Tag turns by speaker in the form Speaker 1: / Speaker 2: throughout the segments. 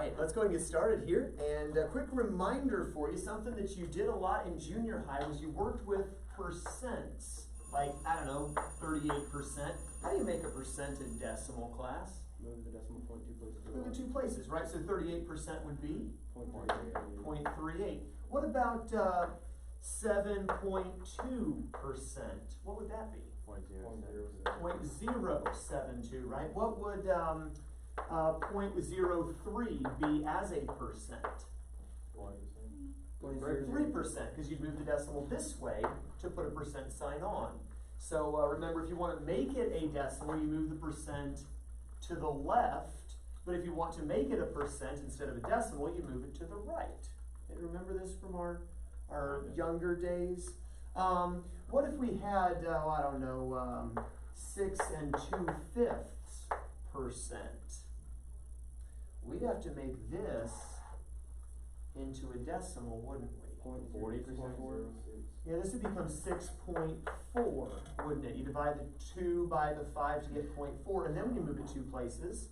Speaker 1: right, let's go and get started here. And a quick reminder for you, something that you did a lot in junior high was you worked with percents. Like, I don't know, 38%. How do you make a percent in decimal class?
Speaker 2: Move the decimal point 2 places.
Speaker 1: Move it 2 places, right? So 38% would be? 0.38. What about 7.2%? What would that be? 0.072, right? What would 0.03 be as a percent? 3%, because you'd move the decimal this way to put a percent sign on. So remember, if you want to make it a decimal, you move the percent to the left. But if you want to make it a percent instead of a decimal, you move it to the right. And remember this from our younger days? What if we had, I don't know, 6 2/5%? We'd have to make this into a decimal, wouldn't we?
Speaker 2: 40%.
Speaker 1: Yeah, this would become 6.4, wouldn't it? You divide the 2 by the 5 to get 0.4, and then when you move it 2 places,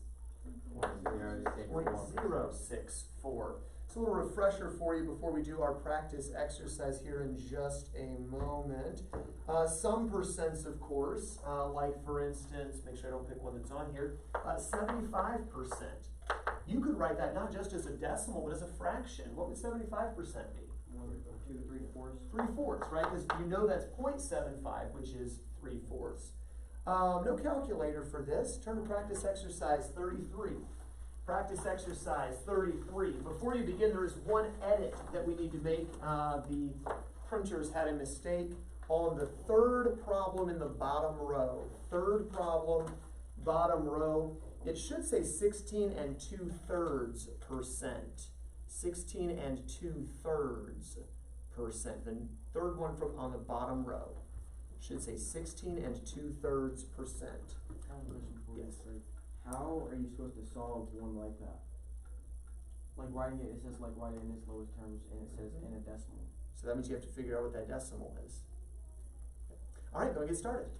Speaker 1: 0.064. So a little refresher for you before we do our practice exercise here in just a moment. Some percents, of course, like for instance, make sure I don't pick one that's on here, 75%. You could write that not just as a decimal, but as a fraction. What would 75% be?
Speaker 2: 2 3/4.
Speaker 1: 3/4, right? Because you know that's 0.75, which is 3/4. No calculator for this. Turn to practice exercise 33. Practice exercise 33. Before you begin, there is one edit that we need to make. The printers had a mistake on the third problem in the bottom row. Third problem, bottom row. It should say 16 2/3%. 16 2/3%. The third one from on the bottom row should say 16 2/3%. Yes.
Speaker 2: How are you supposed to solve one like that? Like writing it says like write it in its lowest terms, and it says in a decimal.
Speaker 1: So that means you have to figure out what that decimal is. All right, go get started.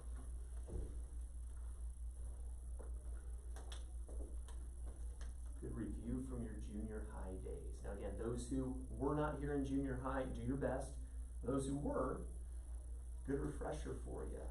Speaker 1: Good review from your junior high days. Now again, those who were not here in junior high, do your best. Those who were, good refresher for you.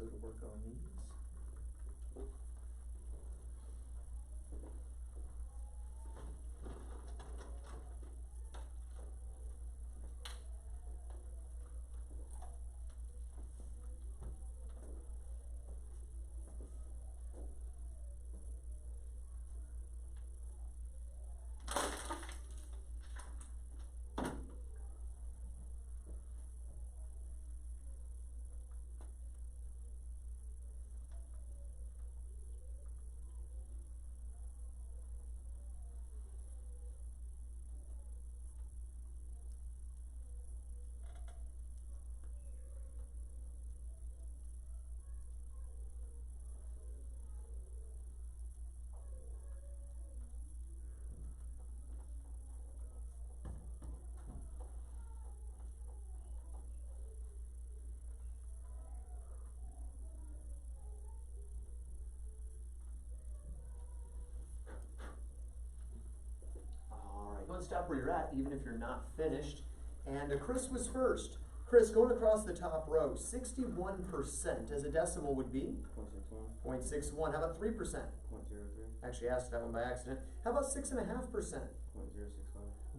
Speaker 1: so to work on these. Don't stop where you're at, even if you're not finished. And Chris was first. Chris, going across the top row, 61% as a decimal would be?
Speaker 2: 0.61.
Speaker 1: 0.61. How about 3%?
Speaker 2: 0.03.
Speaker 1: Actually asked that one by accident. How about 6.5%?
Speaker 2: 0.065.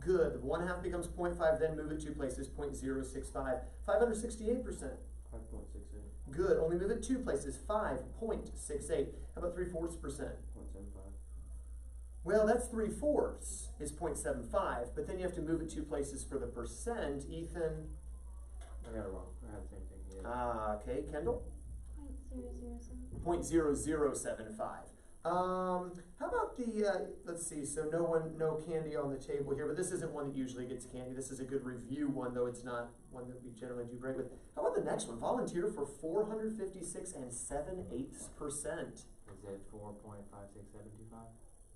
Speaker 1: Good. 1/2 becomes 0.5, then move it 2 places, 0.065. 568%.
Speaker 2: 5.68.
Speaker 1: Good. Only move it 2 places, 5.68. How about 3/4%?
Speaker 2: 0.75.
Speaker 1: Well, that's 3/4 is 0.75, but then you have to move it 2 places for the percent. Ethan?
Speaker 2: I got it wrong. I had the same thing. Yeah.
Speaker 1: Ah, okay. Kendall?
Speaker 3: 0.0075.
Speaker 1: 0.0075. How about the, let's see, so no candy on the table here, but this isn't one that usually gets candy. This is a good review one, though it's not one that we generally do great with. How about the next one? Volunteer for 456 7/8%.
Speaker 2: Is it 4.56725?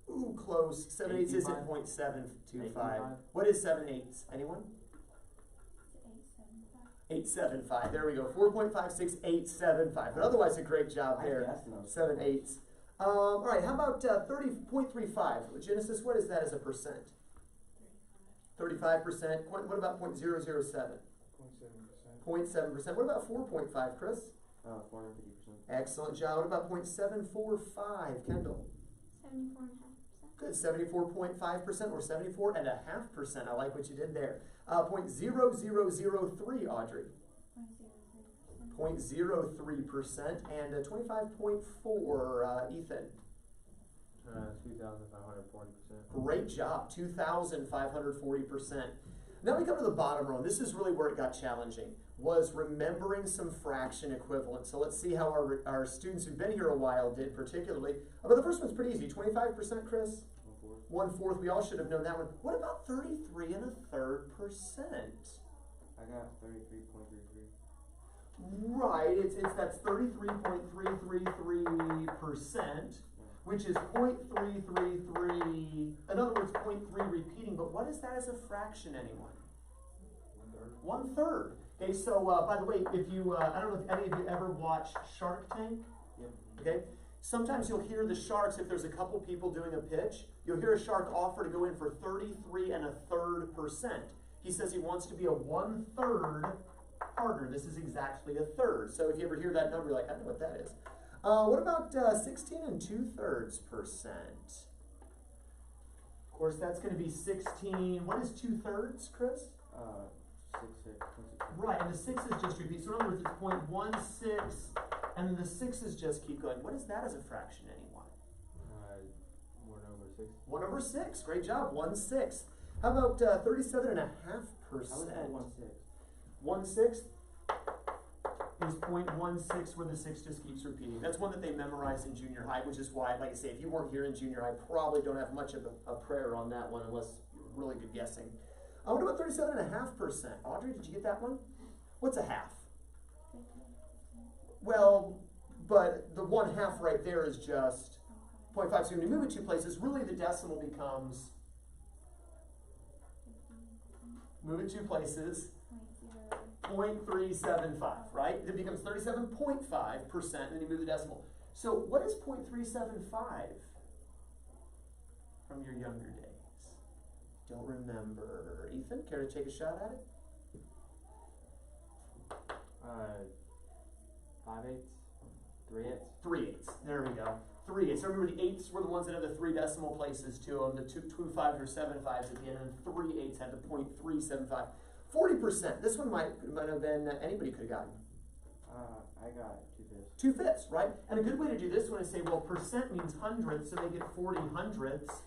Speaker 1: Ooh, close. 7/8 isn't 0.725. What is 7/8? Anyone? 875. There we go. 4.56875. But otherwise, a great job there. 7/8. All right. How about 30.35? Genesis, what is that as a percent? 35%. What about 0.007?
Speaker 4: 0.7%.
Speaker 1: 0.7%. What about 4.5, Chris?
Speaker 2: 450%.
Speaker 1: Excellent job. What about 0.745, Kendall?
Speaker 3: 74.5%.
Speaker 1: Good, 74.5% or 74.5%. I like what you did there. 0.0003, Audrey. 0.03% and 25.4, Ethan.
Speaker 2: 2,540%.
Speaker 1: Great job, 2,540%. Now we come to the bottom row, and this is really where it got challenging, was remembering some fraction equivalents. So let's see how our students who've been here a while did particularly. But the first one's pretty easy, 25%, Chris? 1/4. We all should have known that one. What about 33 1/3%?
Speaker 2: I got 33.33.
Speaker 1: Right, that's 33.333%, which is 0.333, in other words, 0.3 repeating, but what is that as a fraction, anyone? 1/3. Okay, so by the way, if you, I don't know if any of you ever watch Shark Tank.
Speaker 2: Yep.
Speaker 1: Okay, sometimes you'll hear the sharks, if there's a couple people doing a pitch, you'll hear a shark offer to go in for 33 1/3%. He says he wants to be a 1/3 partner. This is exactly 1/3. So if you ever hear that number, you're like, I know what that is. What about 16 2/3%? Of course, that's going to be 16. What is 2/3, Chris?
Speaker 2: 6.
Speaker 1: Right, and the 6's just repeat. So in other words, it's 0.16, and then the 6's just keep going. What is that as a fraction, anyone?
Speaker 2: 1/6.
Speaker 1: 1/6. Great job. 1/6. How about 37.5%?
Speaker 2: I was at 1/6.
Speaker 1: 1/6 is 0.16, where the 6 just keeps repeating. That's one that they memorize in junior high, which is why, like I say, if you weren't here in junior high, probably don't have much of a prayer on that one, unless you're really good guessing. What about 37.5%? Audrey, did you get that one? What's a half? Well, but the 1/2 right there is just 0.5. So when you move it 2 places, really the decimal becomes, move it 2 places, 0.375, right? It becomes 37.5%, and then you move the decimal. So what is 0.375 from your younger days? Don't remember. Ethan, care to take a shot at it?
Speaker 2: 5/8.
Speaker 1: 3/8. There we go. 3/8. So remember the 8s were the ones that have the 3 decimal places to them. The 2 5s or 7 5s at the end, and 3/8 had the 0.375. 40%. This one might have been anybody could have gotten.
Speaker 2: I got 2/5.
Speaker 1: 2/5, right? And a good way to do this one is say, well, percent means hundredths, so make it 40 hundredths.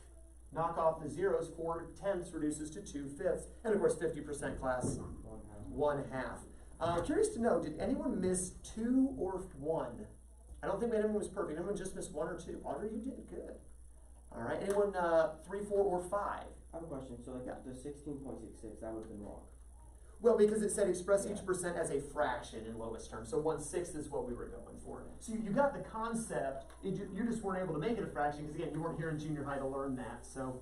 Speaker 1: Knock off the zeros. 4/10 reduces to 2/5. And of course, 50% class, 1/2. Curious to know, did anyone miss 2 or 1? I don't think anyone was perfect. Anyone just missed 1 or 2? Audrey, you did good. All right. Anyone 3, 4, or 5?
Speaker 2: I have a question. So like the 16.66, that would have been wrong.
Speaker 1: Well, because it said express each percent as a fraction in lowest terms. So 1/6 is what we were going for. So you got the concept. You just weren't able to make it a fraction because, again, you weren't here in junior high to learn that. So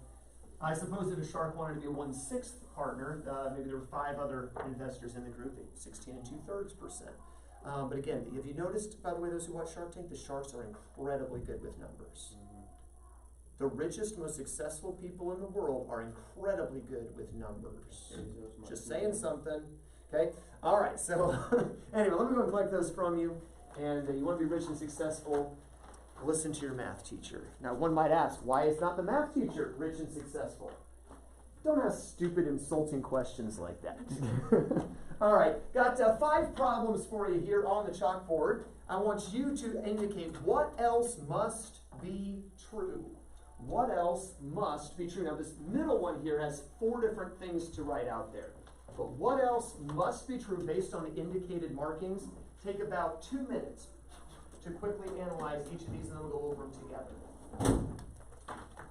Speaker 1: I suppose if a shark wanted to be a 1/6 partner, maybe there were 5 other investors in the group, 16 2/3%. But again, have you noticed, by the way, those who watch Shark Tank, the sharks are incredibly good with numbers. The richest, most successful people in the world are incredibly good with numbers. Just saying something. Okay? All right, so anyway, let me go and collect those from you. And you want to be rich and successful, listen to your math teacher. Now, one might ask, why is not the math teacher rich and successful? Don't ask stupid, insulting questions like that. All right, got 5 problems for you here on the chalkboard. I want you to indicate what else must be true. What else must be true? Now, this middle one here has 4 different things to write out there. But what else must be true based on the indicated markings? Take about 2 minutes to quickly analyze each of these, and then we'll go over them together.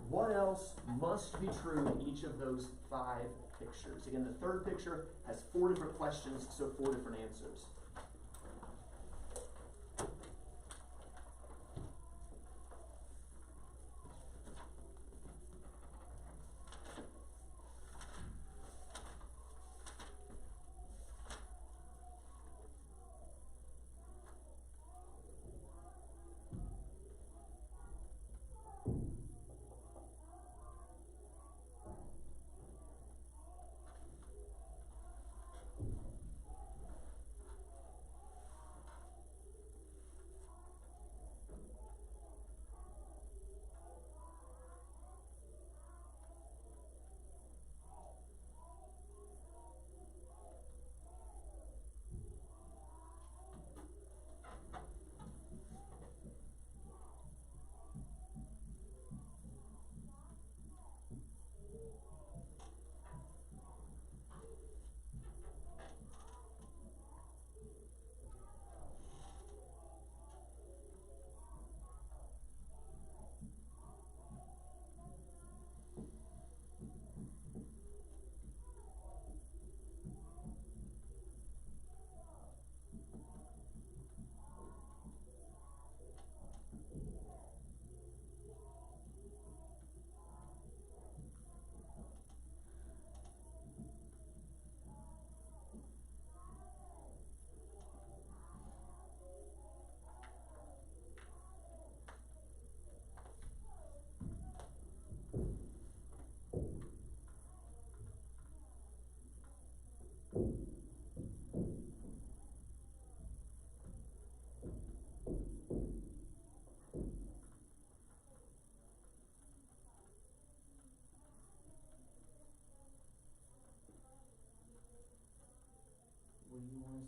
Speaker 1: What else must be true in each of those 5 pictures? Again, the third picture has 4 different questions, so 4 different answers.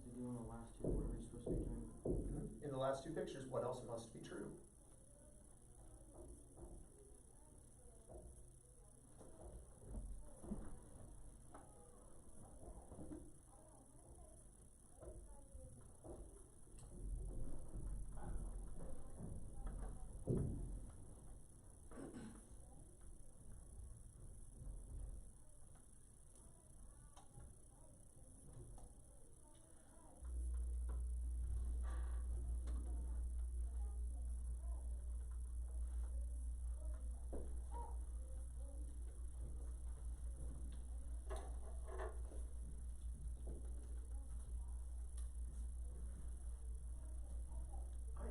Speaker 2: To do in the last 2, what are we supposed to be doing?
Speaker 1: In the last 2 pictures, what else must be true?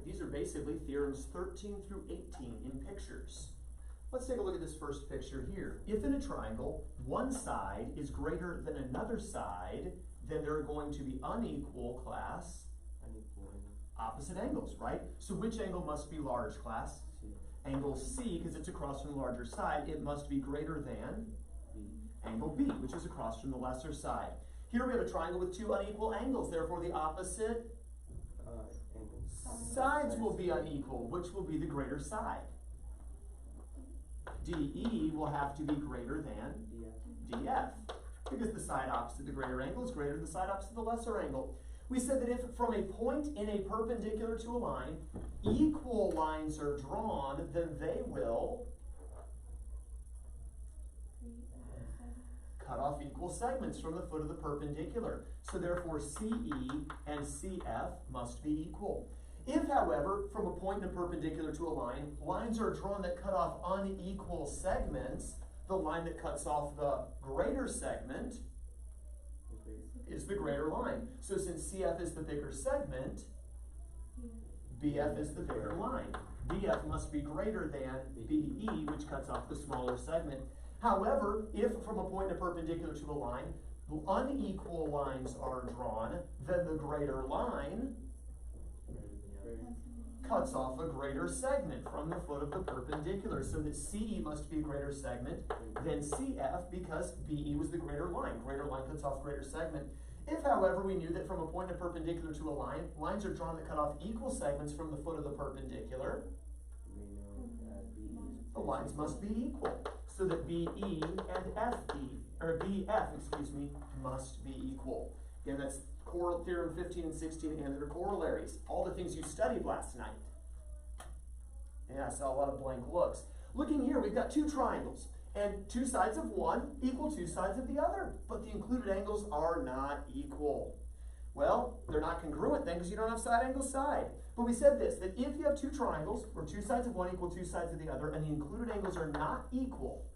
Speaker 1: These are basically theorems 13 through 18 in pictures. Let's take a look at this first picture here. If in a triangle, one side is greater than another side, then there are going to be unequal class, Opposite angles, right? So which angle must be large, class?
Speaker 2: C.
Speaker 1: Angle C, because it's across from the larger side, it must be greater than
Speaker 2: B.
Speaker 1: angle B, which is across from the lesser side. Here we have a triangle with two unequal angles, therefore the opposite
Speaker 2: Angles.
Speaker 1: sides will be unequal. Which will be the greater side? DE will have to be greater than
Speaker 2: DF.
Speaker 1: DF, because the side opposite the greater angle is greater than the side opposite the lesser angle. We said that if from a point in a perpendicular to a line, equal lines are drawn, then they will cut off equal segments from the foot of the perpendicular. So therefore CE and CF must be equal. If, however, from a point in a perpendicular to a line, lines are drawn that cut off unequal segments, the line that cuts off the greater segment is the greater line. So since CF is the bigger segment, BF is the bigger line. BF must be greater than BE, which cuts off the smaller segment. However, if from a point in a perpendicular to a line, unequal lines are drawn, then the greater line cuts off a greater segment from the foot of the perpendicular, so that CE must be a greater segment than CF because BE was the greater line. Greater line cuts off greater segment. If, however, we knew that from a point in perpendicular to a line, lines are drawn that cut off equal segments from the foot of the perpendicular, the lines must be equal, so that BE and BF, must be equal. Again, that's Theorem 15 and 16 and their corollaries. All the things you studied last night. Yeah, I saw a lot of blank looks. Looking here, we've got two triangles, and two sides of one equal two sides of the other, but the included angles are not equal. Well, they're not congruent then because you don't have side angle side. But we said this, that if you have two triangles where two sides of one equal two sides of the other, and the included angles are not equal,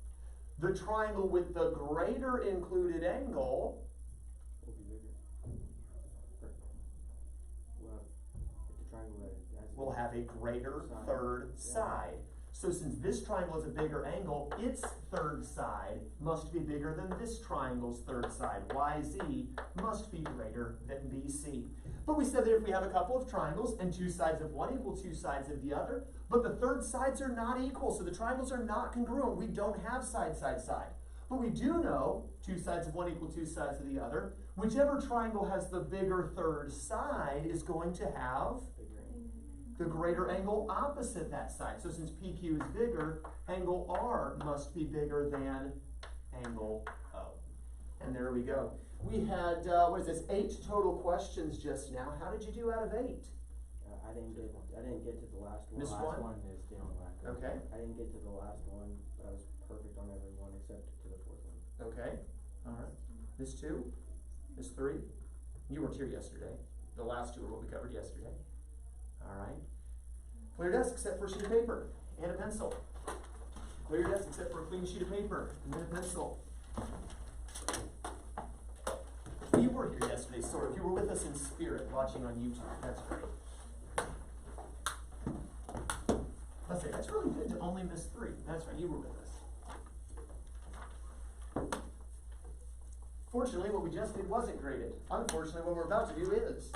Speaker 1: the triangle with the greater included angle will have a greater third side. So since this triangle is a bigger angle, its third side must be bigger than this triangle's third side. YZ must be greater than BC. But we said that if we have a couple of triangles and two sides of one equal two sides of the other, but the third sides are not equal, so the triangles are not congruent. We don't have side, side, side. But we do know two sides of one equal two sides of the other. Whichever triangle has the bigger third side is going to have the greater angle opposite that side. So since PQ is bigger, angle R must be bigger than angle O. And there we go. We had, 8 total questions just now. How did you do out of 8?
Speaker 2: I didn't get to the last one.
Speaker 1: Missed
Speaker 2: The last
Speaker 1: one?
Speaker 2: is the only one.
Speaker 1: Okay.
Speaker 2: I didn't get to the last one, but I was perfect on every one except to the fourth one.
Speaker 1: Okay. All right. Miss 2? Miss 3? You weren't here yesterday. The last 2 are what we covered yesterday. All right. Clear your desk except for a sheet of paper and a pencil. Clear your desk except for a clean sheet of paper and a pencil. You were here yesterday, sort of. You were with us in spirit, watching on YouTube. That's great. Let's say that's really good to only miss 3. That's right, you were with us. Fortunately, what we just did wasn't graded. Unfortunately, what we're about to do is.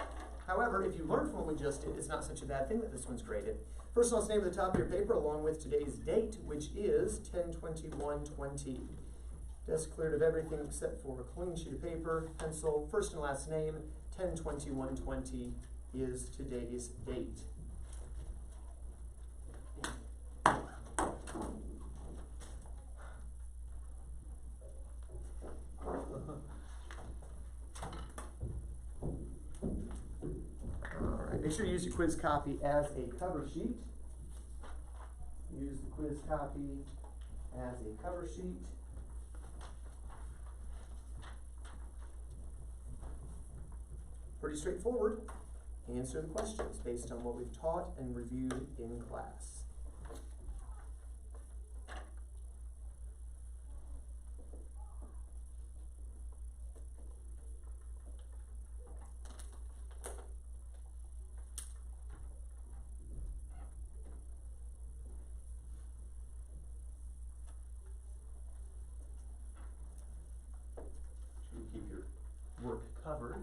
Speaker 1: However, if you learn from what we just did, it's not such a bad thing that this one's graded. First of all, let's name at the top of your paper along with today's date, which is 10/21/20. Desk cleared of everything except for a clean sheet of paper, pencil, first and last name. 10/21/20 is today's date. Make sure you use your quiz copy as a cover sheet. Use the quiz copy as a cover sheet. Pretty straightforward. Answer the questions based on what we've taught and reviewed in class. Keep your work covered.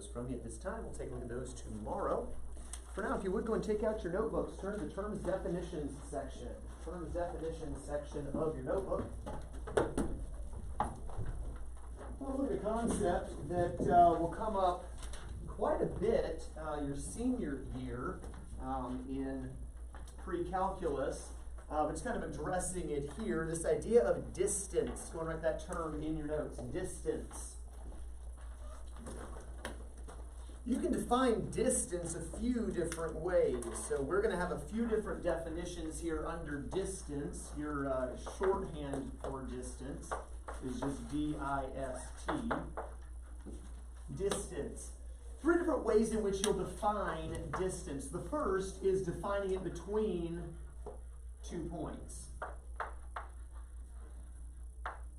Speaker 1: those from me at this time. We'll take a look at those tomorrow. For now, if you would go and take out your notebooks, turn to the terms definitions section. Terms definitions section of your notebook. We'll look at a concept that will come up quite a bit your senior year in pre-calculus. It's kind of addressing it here, this idea of distance. Go and write that term in your notes, distance. You can define distance a few different ways. So we're going to have a few different definitions here under distance. Your shorthand for distance is just D-I-S-T. Distance. 3 different ways in which you'll define distance. The first is defining it between 2 points.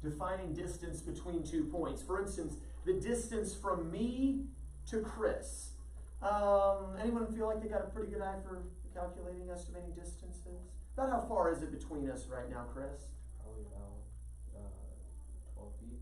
Speaker 1: Defining distance between 2 points. For instance, the distance from me to Chris. Anyone feel like they got a pretty good eye for calculating, estimating distances? About how far is it between us right now, Chris?
Speaker 2: Probably about 12 feet.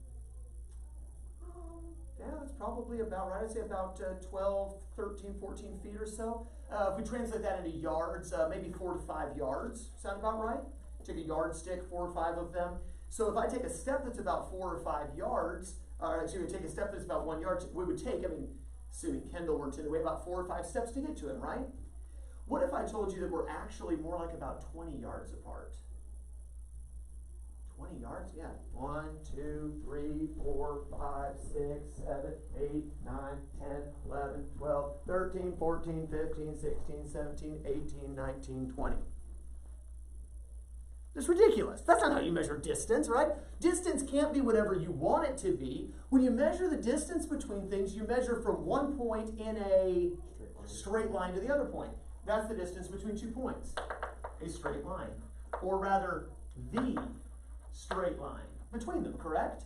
Speaker 1: Yeah, that's probably about right. I'd say about 12, 13, 14 feet or so. If we translate that into yards, maybe 4 to 5 yards. Sound about right? Take a yardstick, 4 or 5 of them. So if I take a step that's about 4 or 5 yards, or actually take a step that's about 1 yard, we would take, assuming Kendall works in the way, about 4 or 5 steps to get to him, right? What if I told you that we're actually more like about 20 yards apart? 20 yards? Yeah. 1, 2, 3, 4, 5, 6, 7, 8, 9, 10, 11, 12, 13, 14, 15, 16, 17, 18, 19, 20. That's ridiculous. That's not how you measure distance, right? Distance can't be whatever you want it to be. When you measure the distance between things, you measure from one point in a straight line to the other point. That's the distance between 2 points. A straight line. Or rather, the straight line between them, correct?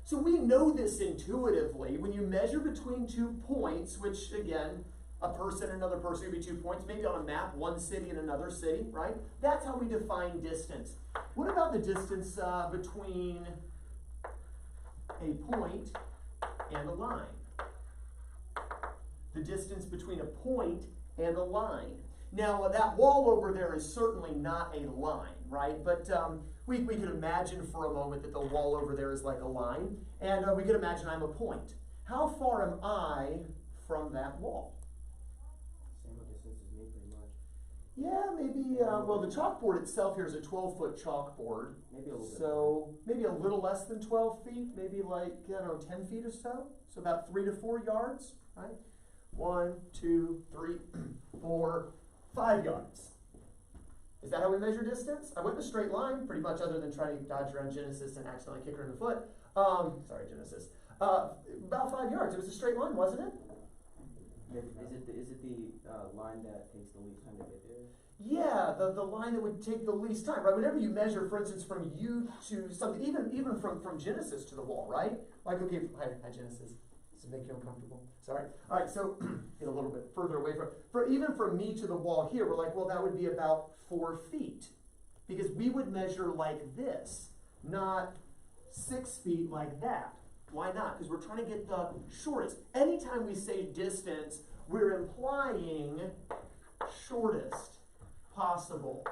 Speaker 1: So we know this intuitively. When you measure between 2 points, which again, a person and another person would be 2 points, maybe on a map, one city and another city, right? That's how we define distance. What about the distance between a point and a line? The distance between a point and a line. Now, that wall over there is certainly not a line, right? But we could imagine for a moment that the wall over there is like a line, and we could imagine I'm a point. How far am I from that wall? Yeah, maybe, well, the chalkboard itself here is a 12-foot chalkboard.
Speaker 2: Maybe a little bit.
Speaker 1: So, maybe a little less than 12 feet, maybe like, I don't know, 10 feet or so. So about 3 to 4 yards, right? 1, 2, 3, 4, 5 yards. Is that how we measure distance? I went in a straight line, pretty much, other than trying to dodge around Genesis and accidentally kick her in the foot. Sorry, Genesis. About 5 yards. It was a straight line, wasn't it?
Speaker 2: Is it the line that takes the least time to get there?
Speaker 1: Yeah, the line that would take the least time, right? Whenever you measure, for instance, from you to something, even from Genesis to the wall, right? Like, okay, hi Genesis. Does it make you uncomfortable? Sorry. All right, so get a little bit further away even from me to the wall here, we're like, well, that would be about 4 feet. Because we would measure like this, not 6 feet like that. Why not? Because we're trying to get the shortest. Anytime we say distance, we're implying shortest possible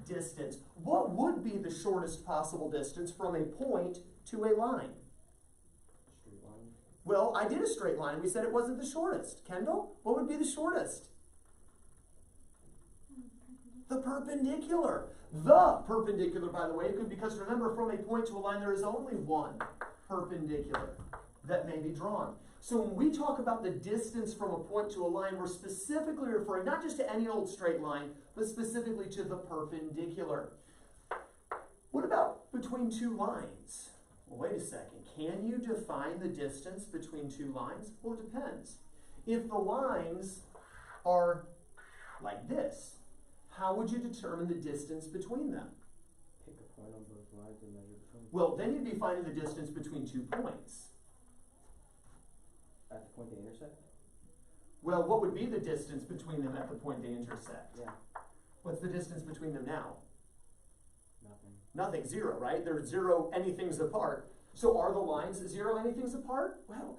Speaker 1: distance. What would be the shortest possible distance from a point to a line?
Speaker 2: Straight line.
Speaker 1: Well, I did a straight line, and we said it wasn't the shortest. Kendall, what would be the shortest? The perpendicular. The perpendicular, by the way, because remember, from a point to a line, there is only one perpendicular that may be drawn. So when we talk about the distance from a point to a line, we're specifically referring not just to any old straight line, but specifically to the perpendicular. What about between 2 lines? Well, wait a second. Can you define the distance between 2 lines? Well, it depends. If the lines are like this, how would you determine the distance between them?
Speaker 2: Pick a point on both lines and measure between.
Speaker 1: Well, then you'd be finding the distance between 2 points.
Speaker 2: At the point they intersect?
Speaker 1: Well, what would be the distance between them at the point they intersect?
Speaker 2: Yeah.
Speaker 1: What's the distance between them now?
Speaker 2: Nothing.
Speaker 1: Nothing, 0, right? They're 0 anythings apart. So are the lines 0 anythings apart? Well,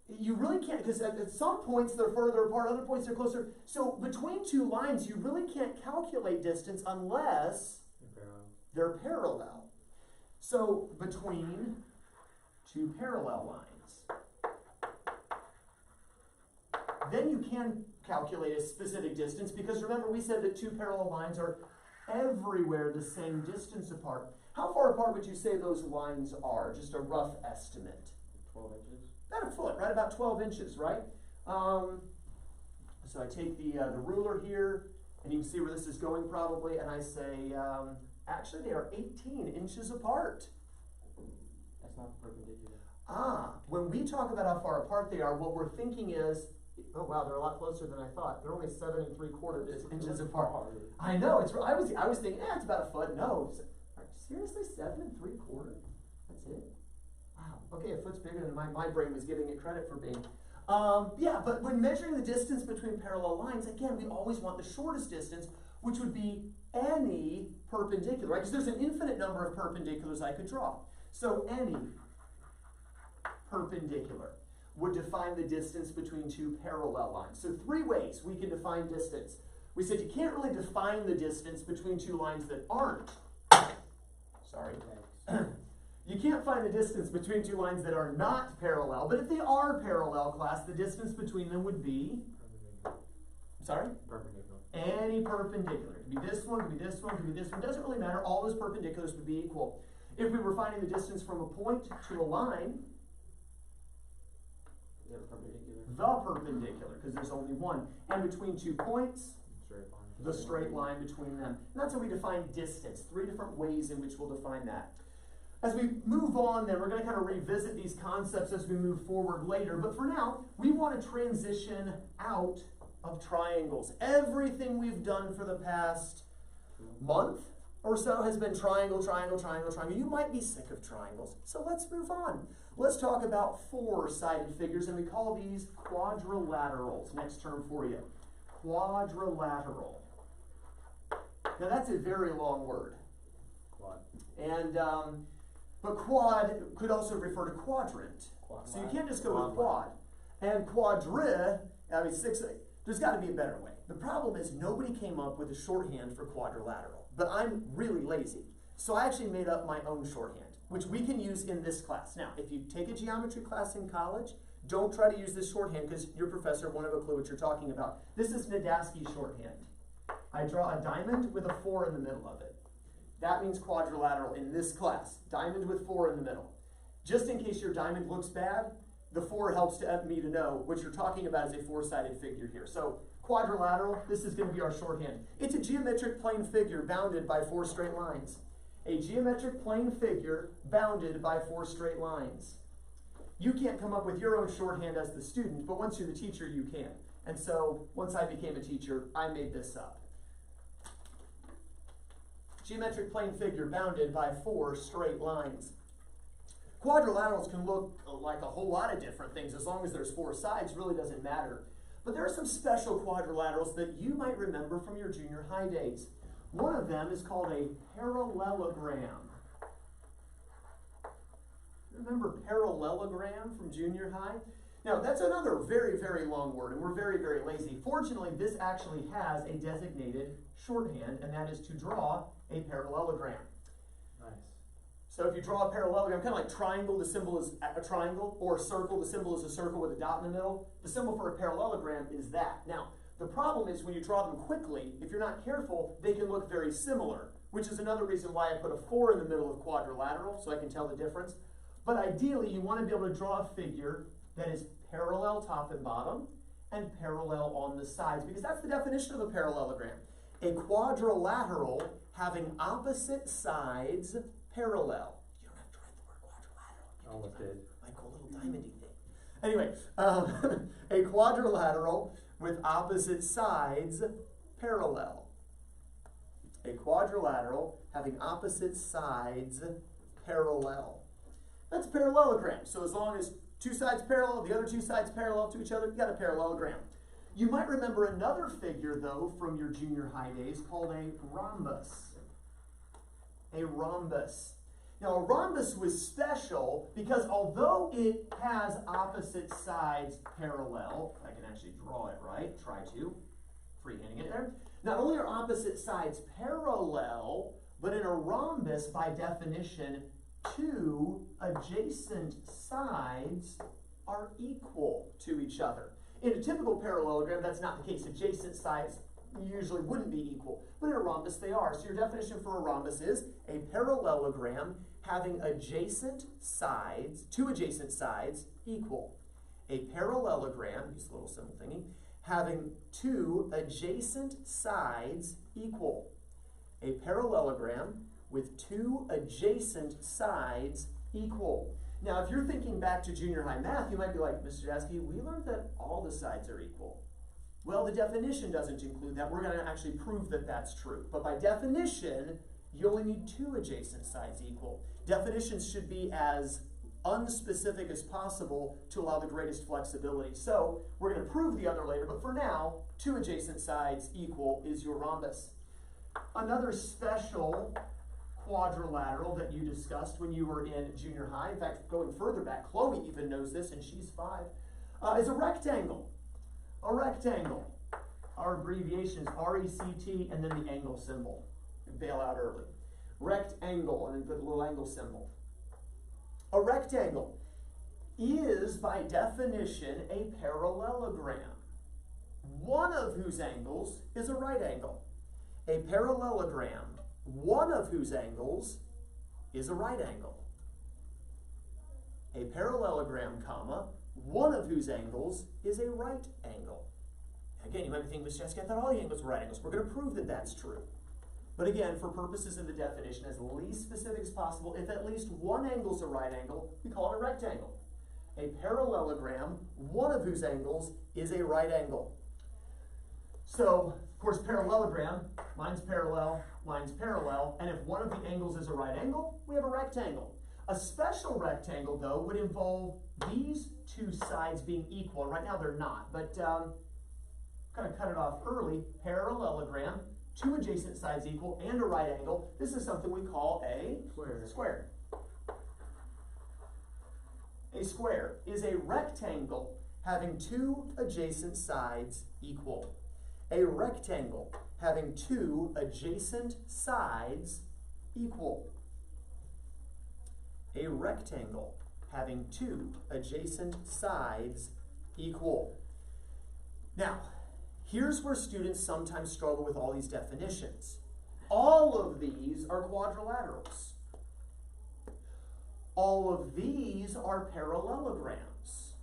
Speaker 1: you really can't, because at some points they're further apart, other points they're closer. So between two lines, you really can't calculate distance unless they're parallel. So between two parallel lines, then you can calculate a specific distance, because remember we said that two parallel lines are everywhere the same distance apart. How far apart would you say those lines are? Just a rough estimate.
Speaker 2: 12 inches.
Speaker 1: About a foot, right? About 12 inches, right? So I take the ruler here, and you can see where this is going probably, and I say, actually they are 18 inches apart.
Speaker 2: That's not perpendicular.
Speaker 1: When we talk about how far apart they are, what we're thinking is, oh wow, they're a lot closer than I thought. They're only 7 3/4 inches apart. I know, I was thinking, it's about a foot. No, seriously, 7 3/4? That's it? Wow, okay, a foot's bigger than my brain was giving it credit for being. Yeah, but when measuring the distance between parallel lines, again, we always want the shortest distance, which would be any perpendicular, right? Because there's an infinite number of perpendiculars I could draw. So any perpendicular would define the distance between two parallel lines. So 3 ways we can define distance. We said you can't really define the distance between two lines that aren't. Sorry. You can't find the distance between two lines that are not parallel, but if they are parallel, class, the distance between them would be? Sorry?
Speaker 4: Perpendicular.
Speaker 1: Any perpendicular. It could be this one, it could be this one, it could be this one. It doesn't really matter. All those perpendiculars would be equal. If we were finding the distance from a point to a line,
Speaker 2: The perpendicular.
Speaker 1: the perpendicular, because there's only one. And between 2 points,
Speaker 4: Straight line.
Speaker 1: the straight line between them. And that's how we define distance. 3 different ways in which we'll define that. As we move on, then, we're going to kind of revisit these concepts as we move forward later. But for now, we want to transition out of triangles. Everything we've done for the past month or so has been triangle, triangle, triangle, triangle. You might be sick of triangles. So let's move on. Let's talk about 4-sided figures, and we call these quadrilaterals. Next term for you. Quadrilateral. Now that's a very long word.
Speaker 4: Quad.
Speaker 1: And but quad could also refer to quadrant. So you can't just go with quad. And quadri, I mean 6, there's got to be a better way. The problem is nobody came up with a shorthand for quadrilateral. But I'm really lazy. So I actually made up my own shorthand, which we can use in this class. Now, if you take a geometry class in college, don't try to use this shorthand because your professor won't have a clue what you're talking about. This is Nadasky shorthand. I draw a diamond with a 4 in the middle of it. That means quadrilateral in this class. Diamond with 4 in the middle. Just in case your diamond looks bad, the 4 helps me to know what you're talking about as a 4-sided figure here. So quadrilateral, this is going to be our shorthand. It's a geometric plane figure bounded by 4 straight lines. A geometric plane figure bounded by 4 straight lines. You can't come up with your own shorthand as the student, but once you're the teacher, you can. And so once I became a teacher, I made this up. Geometric plane figure bounded by 4 straight lines. Quadrilaterals can look like a whole lot of different things. As long as there's 4 sides, really doesn't matter. But there are some special quadrilaterals that you might remember from your junior high days. One of them is called a parallelogram. Remember parallelogram from junior high? Now, that's another very, very long word, and we're very, very lazy. Fortunately, this actually has a designated shorthand, and that is to draw a parallelogram.
Speaker 4: Nice.
Speaker 1: So if you draw a parallelogram, kind of like triangle, the symbol is a triangle, or circle, the symbol is a circle with a dot in the middle. The symbol for a parallelogram is that. Now, the problem is when you draw them quickly, if you're not careful, they can look very similar, which is another reason why I put a 4 in the middle of quadrilateral, so I can tell the difference. But ideally, you want to be able to draw a figure that is parallel top and bottom and parallel on the sides, because that's the definition of a parallelogram. A quadrilateral having opposite sides parallel. You don't have to write the word quadrilateral.
Speaker 4: Almost did.
Speaker 1: Like a little diamondy thing. Anyway, a quadrilateral with opposite sides parallel. A quadrilateral having opposite sides parallel. That's a parallelogram. So as long as 2 sides parallel, the other 2 sides parallel to each other, you got a parallelogram. You might remember another figure, though, from your junior high days called a rhombus. A rhombus. Now, a rhombus was special because although it has opposite sides parallel, I can actually draw it right, try to, freehanding it there. Not only are opposite sides parallel, but in a rhombus, by definition, two adjacent sides are equal to each other. In a typical parallelogram, that's not the case. Adjacent sides usually wouldn't be equal, but in a rhombus they are. So your definition for a rhombus is a parallelogram having adjacent sides, two adjacent sides equal. A parallelogram, use the little symbol thingy, having two adjacent sides equal. A parallelogram with two adjacent sides equal. Now, if you're thinking back to junior high math, you might be like, Mr. Jasky, we learned that all the sides are equal. Well, the definition doesn't include that. We're going to actually prove that that's true. But by definition, you only need two adjacent sides equal. Definitions should be as unspecific as possible to allow the greatest flexibility. So we're going to prove the other later, but for now, two adjacent sides equal is your rhombus. Another special quadrilateral that you discussed when you were in junior high, in fact, going further back, Chloe even knows this, and she's 5, is a rectangle. A rectangle. Our abbreviation is RECT and then the angle symbol. Bail out early. Rectangle, and then put a little angle symbol. A rectangle is, by definition, a parallelogram, one of whose angles is a right angle. A parallelogram, one of whose angles is a right angle. A parallelogram, comma, one of whose angles is a right angle. Again, you might be thinking, Mr. Jasky, I thought all the angles were right angles. We're going to prove that that's true. But again, for purposes of the definition, as least specific as possible, if at least one angle is a right angle, we call it a rectangle. A parallelogram, one of whose angles is a right angle. So, of course, parallelogram, mine's parallel, and if one of the angles is a right angle, we have a rectangle. A special rectangle, though, would involve these two sides being equal. Right now they're not, but kind of cut it off early. Parallelogram, two adjacent sides equal, and a right angle. This is something we call a square. A square is a rectangle having two adjacent sides equal. A rectangle having two adjacent sides equal. A rectangle having two adjacent sides equal. Now, here's where students sometimes struggle with all these definitions. All of these are quadrilaterals. All of these are parallelograms.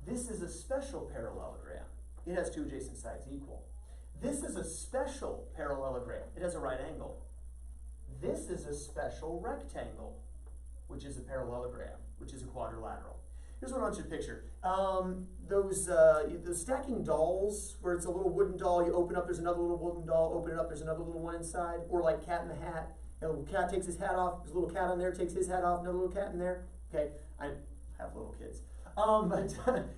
Speaker 1: This is a special parallelogram. It has two adjacent sides equal. This is a special parallelogram. It has a right angle. This is a special rectangle, which is a parallelogram, which is a quadrilateral. Here's what I want you to picture. Those stacking dolls, where it's a little wooden doll, you open up, there's another little wooden doll, open it up, there's another little one inside, or like Cat in the Hat. And a little cat takes his hat off, there's a little cat on there, takes his hat off, another little cat in there. Okay, I have little kids.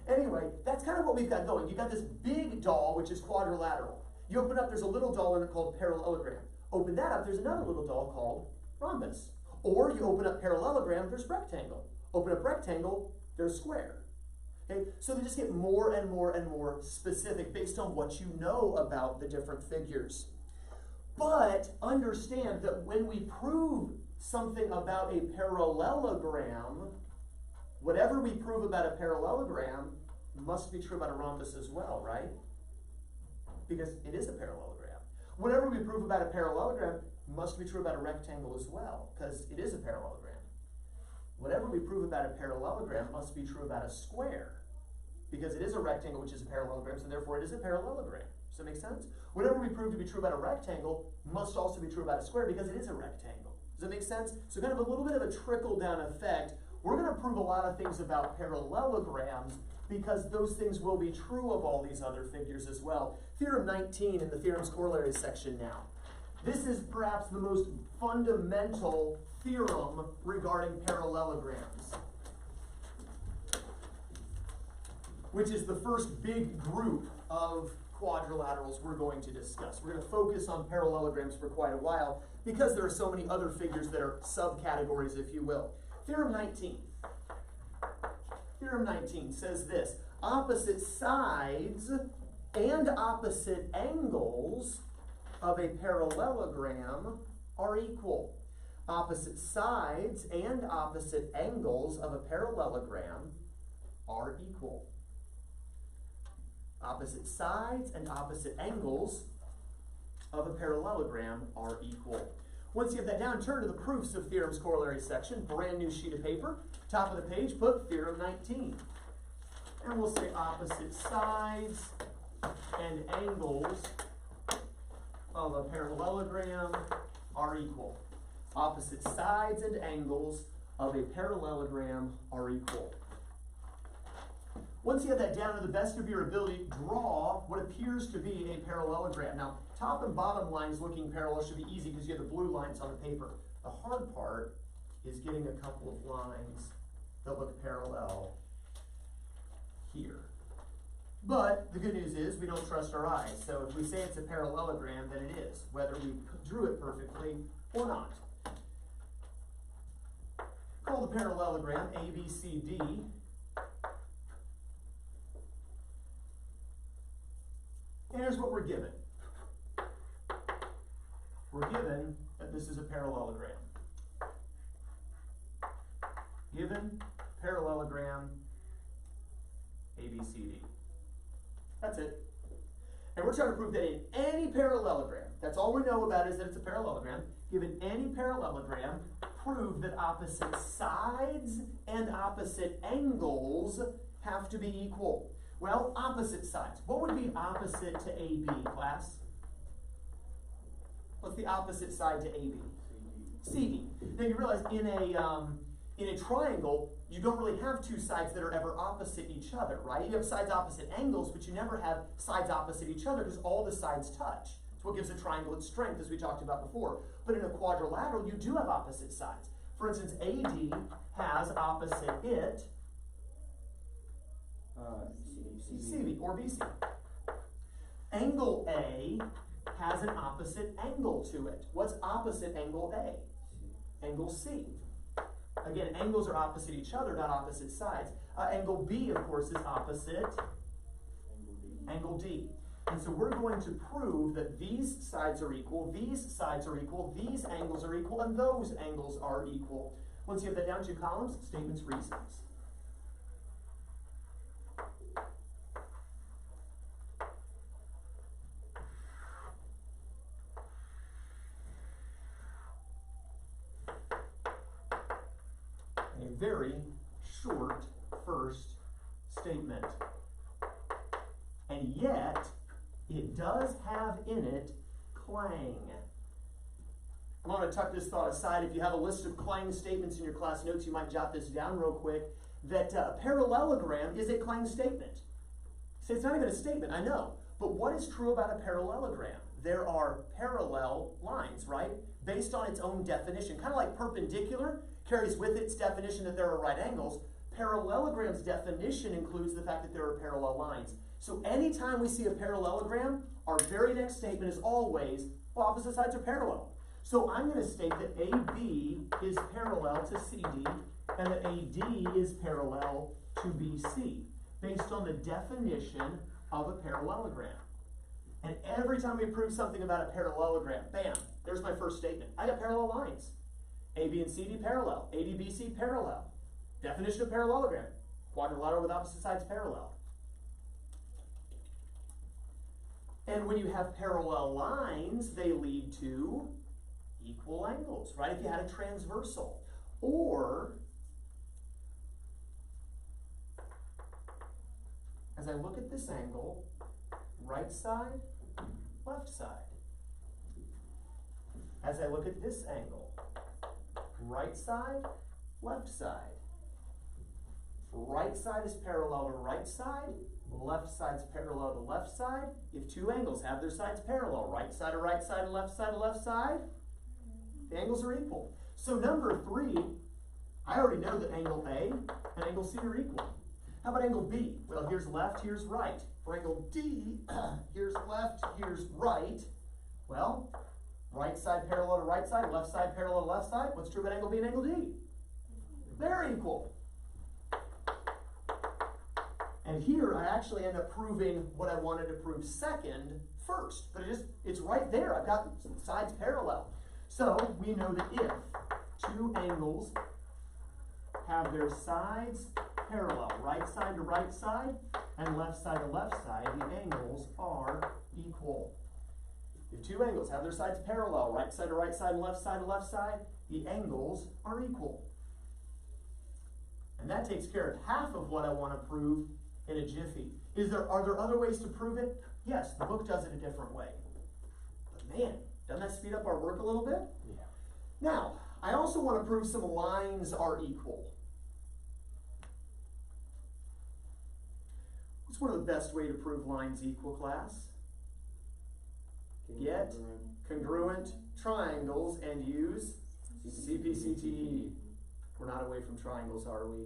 Speaker 1: Anyway, that's kind of what we've got going. You've got this big doll, which is quadrilateral. You open up, there's a little doll in it called parallelogram. Open that up, there's another little doll called rhombus. Or you open up parallelogram, there's rectangle. Open up rectangle, there's square. Okay, so they just get more and more and more specific based on what you know about the different figures. But understand that when we prove something about a parallelogram, whatever we prove about a parallelogram must be true about a rhombus as well, right? Because it is a parallelogram. Whatever we prove about a parallelogram must be true about a rectangle as well, because it is a parallelogram. Whatever we prove about a parallelogram must be true about a square, because it is a rectangle, which is a parallelogram, so therefore it is a parallelogram. Does that make sense? Whatever we prove to be true about a rectangle must also be true about a square, because it is a rectangle. Does that make sense? So kind of a little bit of a trickle-down effect. We're going to prove a lot of things about parallelograms, because those things will be true of all these other figures as well. Theorem 19 in the Theorem's Corollary section now. This is perhaps the most fundamental theorem regarding parallelograms, which is the first big group of quadrilaterals we're going to discuss. We're going to focus on parallelograms for quite a while because there are so many other figures that are subcategories, if you will. Theorem 19. Theorem 19 says this: opposite sides and opposite angles of a parallelogram are equal. Opposite sides and opposite angles of a parallelogram are equal. Opposite sides and opposite angles of a parallelogram are equal. Once you have that down, turn to the proofs of theorems corollary section, brand new sheet of paper, top of the page, put Theorem 19. And we'll say opposite sides and angles of a parallelogram are equal. Opposite sides and angles of a parallelogram are equal. Once you have that down to the best of your ability, draw what appears to be a parallelogram. Now, top and bottom lines looking parallel should be easy because you have the blue lines on the paper. The hard part is getting a couple of lines that look parallel here. But the good news is we don't trust our eyes. So if we say it's a parallelogram, then it is, whether we drew it perfectly or not. Call the parallelogram ABCD. And here's what we're given. We're given that this is a parallelogram. Given parallelogram ABCD. That's it. And we're trying to prove that in any parallelogram, that's all we know about is that it's a parallelogram. Given any parallelogram, prove that opposite sides and opposite angles have to be equal. Well, opposite sides. What would be opposite to AB, class? What's the opposite side to AB? CD. Now you realize in a triangle, you don't really have two sides that are ever opposite each other, right? You have sides opposite angles, but you never have sides opposite each other because all the sides touch. It's what gives a triangle its strength, as we talked about before. But in a quadrilateral, you do have opposite sides. For instance, AD has opposite it CB or BC. Angle A has an opposite angle to it. What's opposite angle A? Angle C. Again, angles are opposite each other, not opposite sides. Angle B, of course, is opposite angle D. And so we're going to prove that these sides are equal, these sides are equal, these angles are equal, and those angles are equal. Once you have that down two columns, statements, reasons. A very short first statement. And yet, it does have in it clang. I'm going to tuck this thought aside. If you have a list of clang statements in your class notes, you might jot this down real quick. That a parallelogram is a clang statement. See, it's not even a statement, I know. But what is true about a parallelogram? There are parallel lines, right? Based on its own definition. Kind of like perpendicular carries with its definition that there are right angles. Parallelogram's definition includes the fact that there are parallel lines. So anytime we see a parallelogram, our very next statement is always, well, opposite sides are parallel. So I'm going to state that AB is parallel to CD and that AD is parallel to BC based on the definition of a parallelogram. And every time we prove something about a parallelogram, bam, there's my first statement. I got parallel lines. AB and CD parallel. AD, BC parallel. Definition of parallelogram. Quadrilateral with opposite sides parallel. And when you have parallel lines, they lead to equal angles, right? If you had a transversal. Or, as I look at this angle, right side, left side. As I look at this angle, right side, left side. Right side is parallel to right side, left side is parallel to left side. If two angles have their sides parallel, right side to right side, left side to left side, the angles are equal. So number 3, I already know that angle A and angle C are equal. How about angle B? Well, here's left, here's right. For angle D, here's left, here's right. Well, right side parallel to right side, left side parallel to left side. What's true about angle B and angle D? They're equal. And here I actually end up proving what I wanted to prove second first. But it's right there. I've got sides parallel. So we know that if two angles have their sides parallel, right side to right side and left side to left side, the angles are equal. If two angles have their sides parallel, right side to right side and left side to left side, the angles are equal. And that takes care of half of what I want to prove in a jiffy. Are there other ways to prove it? Yes, the book does it a different way. But man, doesn't that speed up our work a little bit?
Speaker 4: Yeah.
Speaker 1: Now, I also want to prove some lines are equal. What's one of the best way to prove lines equal, class? Get congruent triangles and use CPCTE. We're not away from triangles, are we?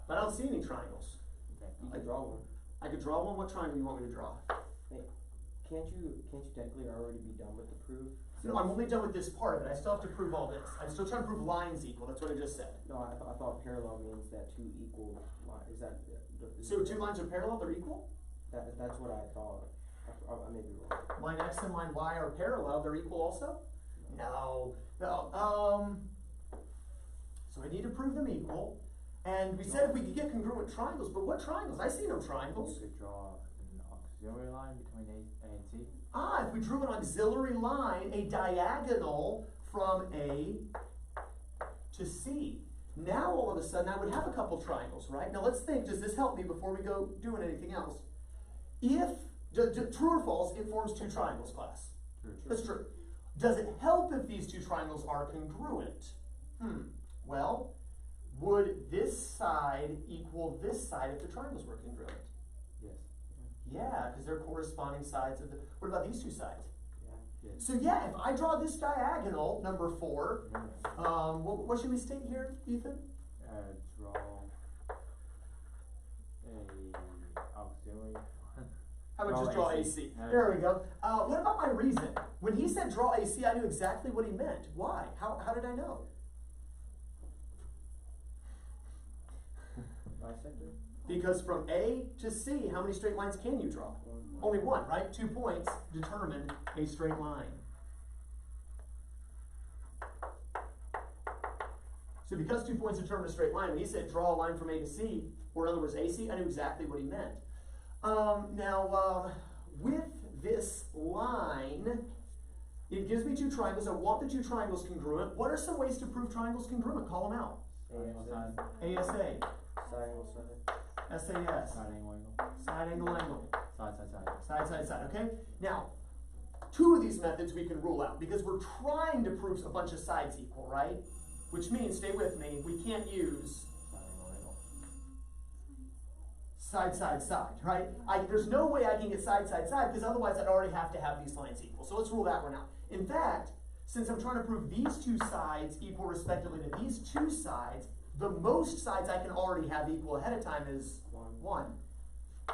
Speaker 1: But I don't see any triangles.
Speaker 2: You could draw one.
Speaker 1: I could draw one. What triangle do you want me to draw?
Speaker 2: Hey, can't you technically already be done with the proof?
Speaker 1: No, I'm only done with this part of it. I still have to prove all this. I'm still trying to prove lines equal. That's what I just said.
Speaker 2: No, I thought parallel means that two equal lines. Is that?
Speaker 1: So two lines are parallel, they're equal?
Speaker 2: That's what I thought. I may be wrong.
Speaker 1: Line X and line Y are parallel, they're equal also? No. No. So I need to prove them equal. And we said if we could get congruent triangles, but what triangles? I see no triangles.
Speaker 4: You could draw an auxiliary line between A and C.
Speaker 1: Ah, if we drew an auxiliary line, a diagonal from A to C. Now all of a sudden I would have a couple triangles, right? Now let's think, does this help me before we go doing anything else? If, true or false, it forms two triangles, class.
Speaker 4: True.
Speaker 1: That's true. Does it help if these two triangles are congruent? Well, would this side equal this side if the triangles were congruent?
Speaker 4: Yes.
Speaker 1: Yeah, because they're corresponding sides of the, what about these two sides?
Speaker 4: Yes.
Speaker 1: So yeah, if I draw this diagonal, number 4, what should we state here, Ethan?
Speaker 4: Draw a auxiliary.
Speaker 1: I would just draw AC.
Speaker 4: Yeah.
Speaker 1: There we go. What about my reason? When he said draw AC, I knew exactly what he meant. Why? How did I know?
Speaker 2: Bisector?
Speaker 1: Because from A to C, how many straight lines can you draw? Only one, right? 2 points determine a straight line. So because 2 points determine a straight line, when he said draw a line from A to C, or in other words AC, I knew exactly what he meant. Now, with this line, it gives me two triangles. I want the two triangles congruent. What are some ways to prove triangles congruent? Call them out. ASA,
Speaker 2: Side angle side.
Speaker 1: SAS,
Speaker 4: Side angle angle.
Speaker 1: side angle angle,
Speaker 4: Side side side.
Speaker 1: side side side, okay? Now, 2 of these methods we can rule out because we're trying to prove a bunch of sides equal, right? Which means, stay with me, we can't use
Speaker 4: Side angle angle.
Speaker 1: side, side, side, right? There's no way I can get side, side, side because otherwise I'd already have to have these lines equal. So let's rule that one out. In fact, since I'm trying to prove these two sides equal respectively to these two sides, the most sides I can already have equal ahead of time is 1.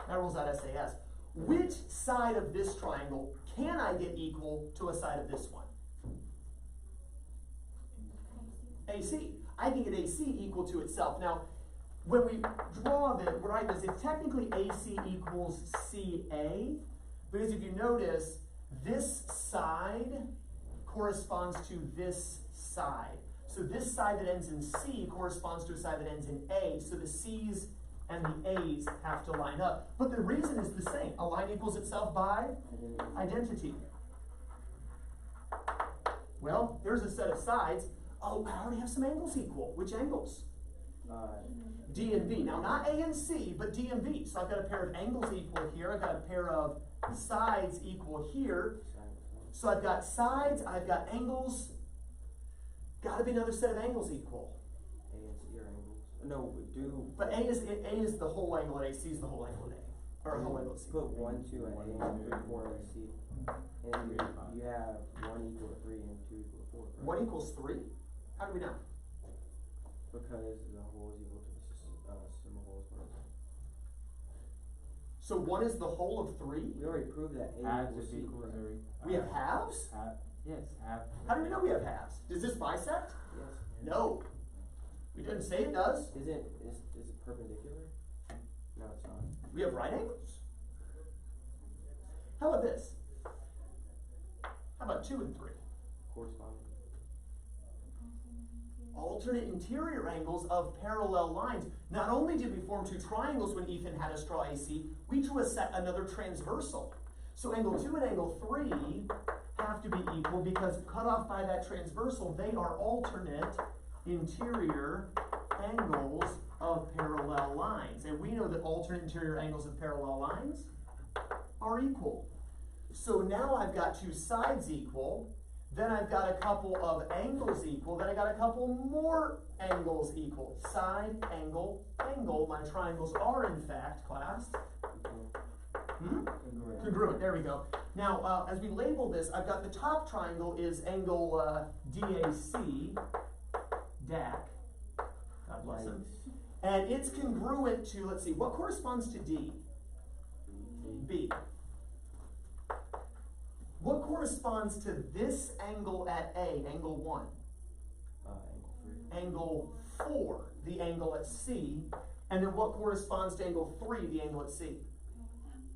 Speaker 1: That rules out SAS. Which side of this triangle can I get equal to a side of this one? AC. I can get AC equal to itself. Now, when we draw this, right, this, it's technically AC equals CA, because if you notice, this side corresponds to this side. So this side that ends in C corresponds to a side that ends in A, so the C's and the A's have to line up. But the reason is the same. A line equals itself by identity. Well, here's a set of sides. Oh, I already have some angles equal. Which angles? D and B. Now, not A and C, but D and B. So I've got a pair of angles equal here. I've got a pair of sides equal here. So I've got sides, I've got angles. Got to be another set of angles equal.
Speaker 2: A and C are angles. No, we do.
Speaker 1: But A is the whole angle at A, C is the whole angle at A. Or whole angle at C.
Speaker 2: Put 1, 2 at A and 3, 4 at C. And you have 1 equal to 3 and 2 equal to 4. Right?
Speaker 1: 1 equals 3? How do we know?
Speaker 2: Because the whole is equal to the sum of whole squares.
Speaker 1: So 1 is the whole of 3?
Speaker 2: We already proved that A
Speaker 4: Halves
Speaker 2: equals
Speaker 4: is
Speaker 2: C.
Speaker 4: equals
Speaker 2: correct?
Speaker 1: We have halves?
Speaker 4: Yes, half.
Speaker 1: How do we know we have halves? Does this bisect?
Speaker 2: Yes.
Speaker 1: No. We didn't say it does.
Speaker 2: Is it perpendicular? No, it's not.
Speaker 1: We have right angles. How about this? How about 2 and 3?
Speaker 2: Corresponding.
Speaker 1: Alternate interior angles of parallel lines. Not only did we form 2 triangles when Ethan had us draw AC, we drew another transversal. So angle 2 and angle 3 have to be equal because cut off by that transversal, they are alternate interior angles of parallel lines. And we know that alternate interior angles of parallel lines are equal. So now I've got 2 sides equal, then I've got a couple of angles equal, then I got a couple more angles equal. Side, angle, angle. My triangles are in fact, class,
Speaker 2: Congruent.
Speaker 1: congruent. There we go. Now, as we label this, I've got the top triangle is angle DAC, DAC, God bless him. And it's congruent to, let's see, what corresponds to D? B. What corresponds to this angle at A, angle 1?
Speaker 2: Angle 3.
Speaker 1: Angle 4, the angle at C. And then what corresponds to angle 3, the angle at C?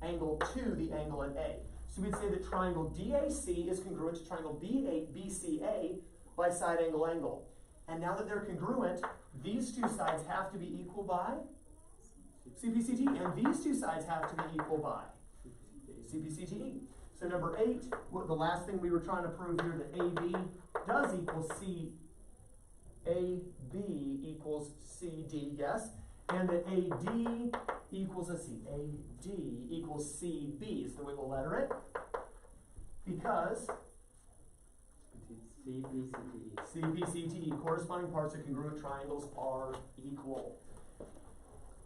Speaker 1: Angle 2, the angle at A. So we'd say that triangle DAC is congruent to triangle BCA by side angle angle. And now that they're congruent, these 2 sides have to be equal by CPCT, and these 2 sides have to be equal by CPCTE. So number 8, the last thing we were trying to prove here, that AB does equal AB equals CD, yes? And that AD equals, let's see, AD equals CB is the way we'll letter it. Because CPCTE, corresponding parts of congruent triangles are equal.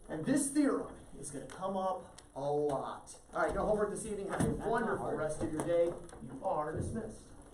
Speaker 1: And this theorem is going to come up a lot. All right, no homework this evening. Have a wonderful rest of your day. You are dismissed.